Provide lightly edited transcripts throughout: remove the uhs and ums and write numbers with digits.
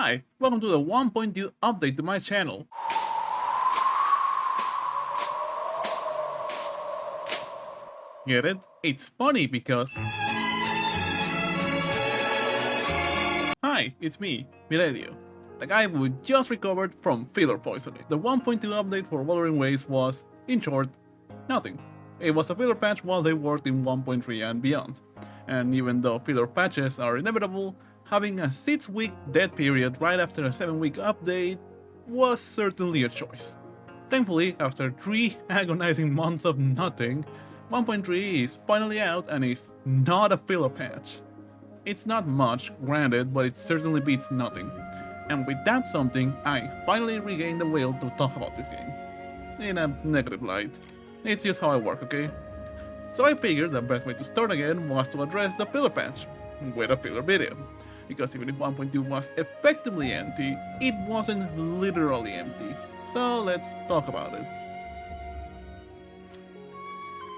Hi, welcome to the 1.2 update to my channel. Get it? It's funny because... Hi, it's me, Miredio, the guy who just recovered from filler poisoning. The 1.2 update for Wuthering Waves was, in short, nothing. It was a filler patch while they worked in 1.3 and beyond. And even though filler patches are inevitable, having a 6-week dead period right after a 7-week update was certainly a choice. Thankfully, after 3 agonizing months of nothing, 1.3 is finally out and is not a filler patch. It's not much, granted, but it certainly beats nothing. And with that something, I finally regained the will to talk about this game. In a negative light. It's just how I work, okay? So I figured the best way to start again was to address the filler patch with a filler video. Because even if 1.2 was effectively empty, it wasn't literally empty. So let's talk about it.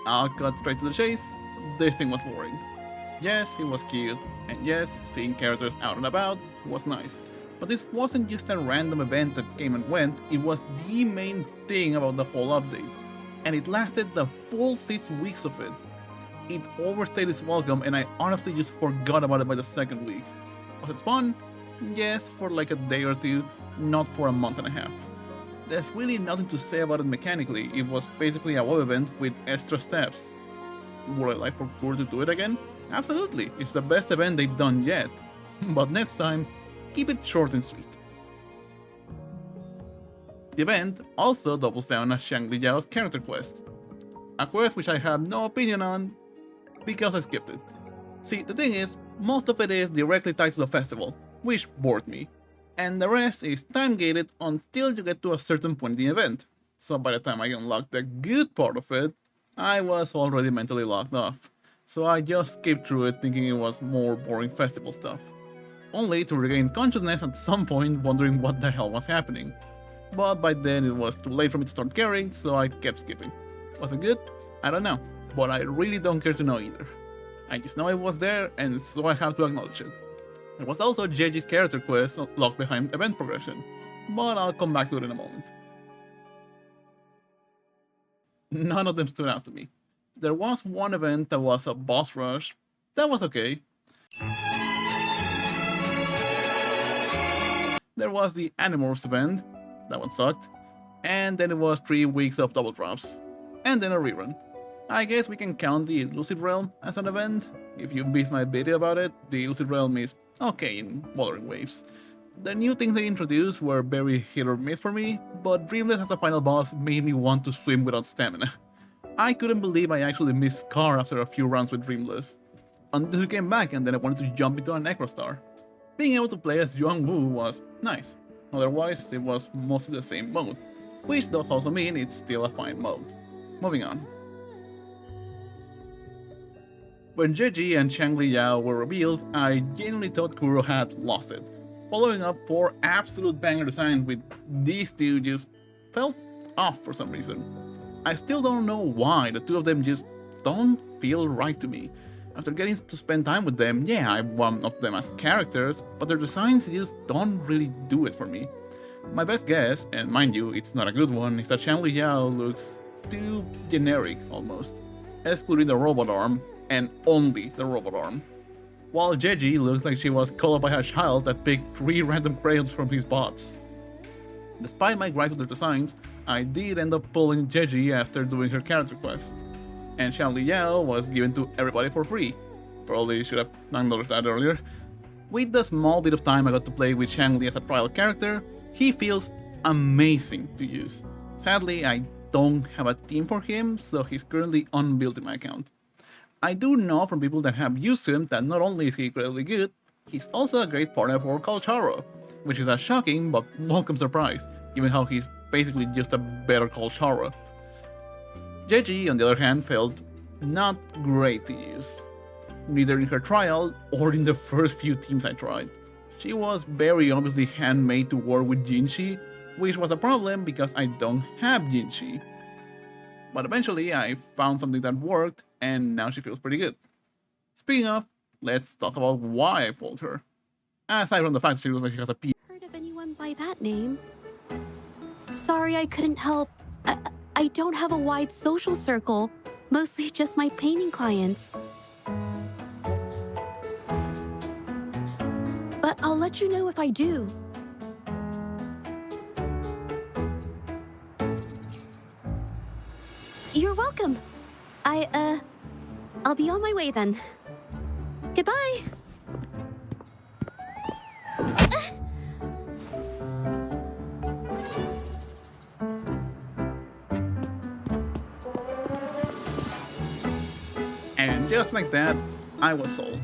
I'll cut straight to the chase. This thing was boring. Yes, it was cute, and yes, seeing characters out and about was nice. But this wasn't just a random event that came and went, it was the main thing about the whole update. And it lasted the full 6 weeks of it. It overstayed its welcome and I honestly just forgot about it by the second week. Was it fun? Yes, for like a day or two, not for a month and a half. There's really nothing to say about it mechanically, it was basically a web event with extra steps. Would I like for Kur to do it again? Absolutely, it's the best event they've done yet. But next time, keep it short and sweet. The event also doubles down as Xiangli's character quest. A quest which I have no opinion on, because I skipped it. See, the thing is, most of it is directly tied to the festival, which bored me. And the rest is time-gated until you get to a certain point in the event. So by the time I unlocked the good part of it, I was already mentally locked off. So I just skipped through it thinking it was more boring festival stuff. Only to regain consciousness at some point wondering what the hell was happening. But by then it was too late for me to start caring, so I kept skipping. Was it good? I don't know, but I really don't care to know either. I just know it was there, and so I have to acknowledge it. There was also Zhezhi's character quest locked behind event progression, but I'll come back to it in a moment. None of them stood out to me. There was one event that was a boss rush, that was okay. There was the Animorphs event, that one sucked. And then it was 3 weeks of double drops. And then a rerun. I guess we can count the Elusive Realm as an event. If you missed my video about it, the Elusive Realm is okay in Wuthering Waves. The new things they introduced were very hit or miss for me, but Dreamless as a final boss made me want to swim without stamina. I couldn't believe I actually missed Scar after a few rounds with Dreamless. Until he came back and then I wanted to jump into a Necrostar. Being able to play as Yuan-Wu was nice. Otherwise, it was mostly the same mode, which does also mean it's still a fine mode. Moving on. When Zhezhi and Xiangli were revealed, I genuinely thought Kuro had lost it. Following up 4 absolute banger designs with these two just felt off for some reason. I still don't know why, the two of them just don't feel right to me. After getting to spend time with them, yeah, I want of them as characters, but their designs just don't really do it for me. My best guess, and mind you, it's not a good one, is that Xiangli looks too generic almost, excluding the robot arm, and only the robot arm. While Zhezhi looks like she was called by a child that picked 3 random crayons from his bots. Despite my gripe with their designs, I did end up pulling Zhezhi after doing her character quest. And Xiangli was given to everybody for free. Probably should have acknowledged that earlier. With the small bit of time I got to play with Xiangli as a trial character, he feels amazing to use. Sadly, I don't have a team for him, so he's currently unbuilt in my account. I do know from people that have used him that not only is he incredibly good, he's also a great partner for Kalcharo, which is a shocking but welcome surprise, given how he's basically just a better Kalcharo. Zhezhi, on the other hand, felt not great to use, neither in her trial or in the first few teams I tried. She was very obviously handmade to work with Jinshi, which was a problem because I don't have Jinshi. But eventually I found something that worked, and now she feels pretty good. Speaking of, let's talk about why I pulled her. Aside from the fact that she looks like she has a P. by that name. Sorry I couldn't help. I don't have a wide social circle, mostly just my painting clients. But I'll let you know if I do. You're welcome. I'll be on my way then. Goodbye. And just like that, I was sold.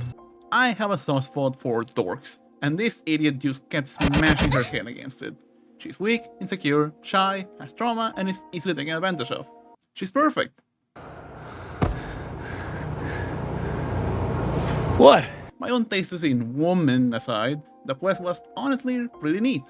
I have a soft spot for dorks, and this idiot just kept smashing her head against it. She's weak, insecure, shy, has trauma, and is easily taken advantage of. She's perfect. What? My own tastes in women aside, the quest was honestly really neat.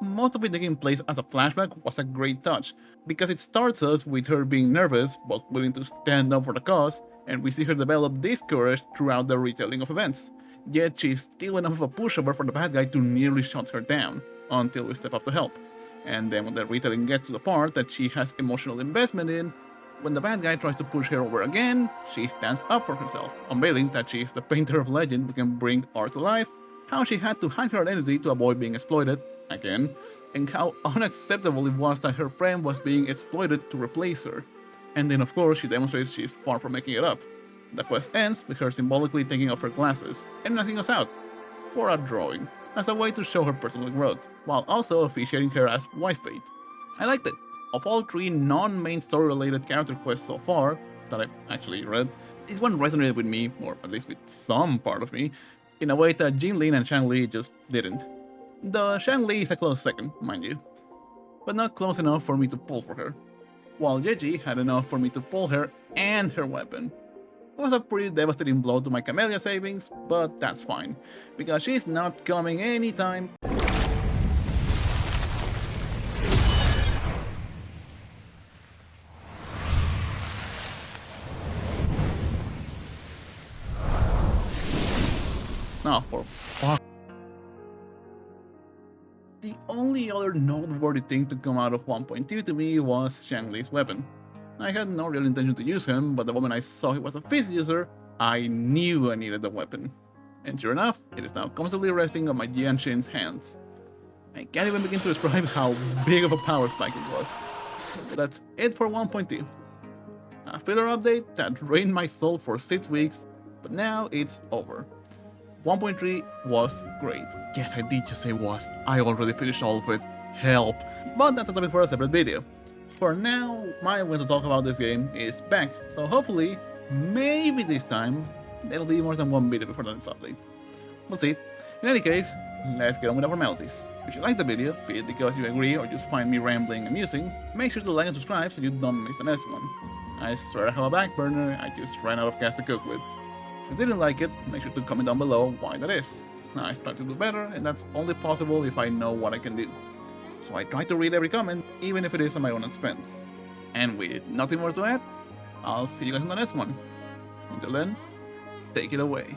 Most of it taking place as a flashback was a great touch, because it starts us with her being nervous but willing to stand up for the cause, and we see her develop this courage throughout the retelling of events. Yet she's still enough of a pushover for the bad guy to nearly shut her down, until we step up to help. And then when the retelling gets to the part that she has emotional investment in, when the bad guy tries to push her over again, she stands up for herself, unveiling that she is the painter of legend who can bring art to life, how she had to hide her identity to avoid being exploited, again, and how unacceptable it was that her friend was being exploited to replace her. And then of course she demonstrates she's far from making it up. The quest ends with her symbolically taking off her glasses and knocking us out, for a drawing, as a way to show her personal growth, while also officiating her as wife fate. I liked it. Of all 3 non-main story-related character quests so far, that I've actually read, this one resonated with me, or at least with some part of me, in a way that Xiangli and Xiangli just didn't. The Xiangli is a close second, mind you, but not close enough for me to pull for her, while Zhezhi had enough for me to pull her and her weapon. It was a pretty devastating blow to my Camellia savings, but that's fine, because she's not coming anytime. Oh, for fuck. The only other noteworthy thing to come out of 1.2 to me was Xiangli's weapon. I had no real intention to use him, but the moment I saw he was a fist user, I knew I needed the weapon. And sure enough, it is now constantly resting on my Jianshin's hands. I can't even begin to describe how big of a power spike it was. But that's it for 1.2. A filler update that drained my soul for 6 weeks, but now it's over. 1.3 was great. Yes, I did just say was. I already finished all of it. Help. But that's a topic for a separate video. For now, my way to talk about this game is back, so hopefully, maybe this time, there'll be more than one video before the next update. We'll see. In any case, let's get on with our formalities. If you like the video, be it because you agree or just find me rambling amusing, make sure to like and subscribe so you don't miss the next one. I swear I have a back burner, I just ran out of gas to cook with. If you didn't like it, make sure to comment down below why that is. I've tried to do better, and that's only possible if I know what I can do. So I try to read every comment, even if it is at my own expense. And with nothing more to add, I'll see you guys in the next one. Until then, take it away.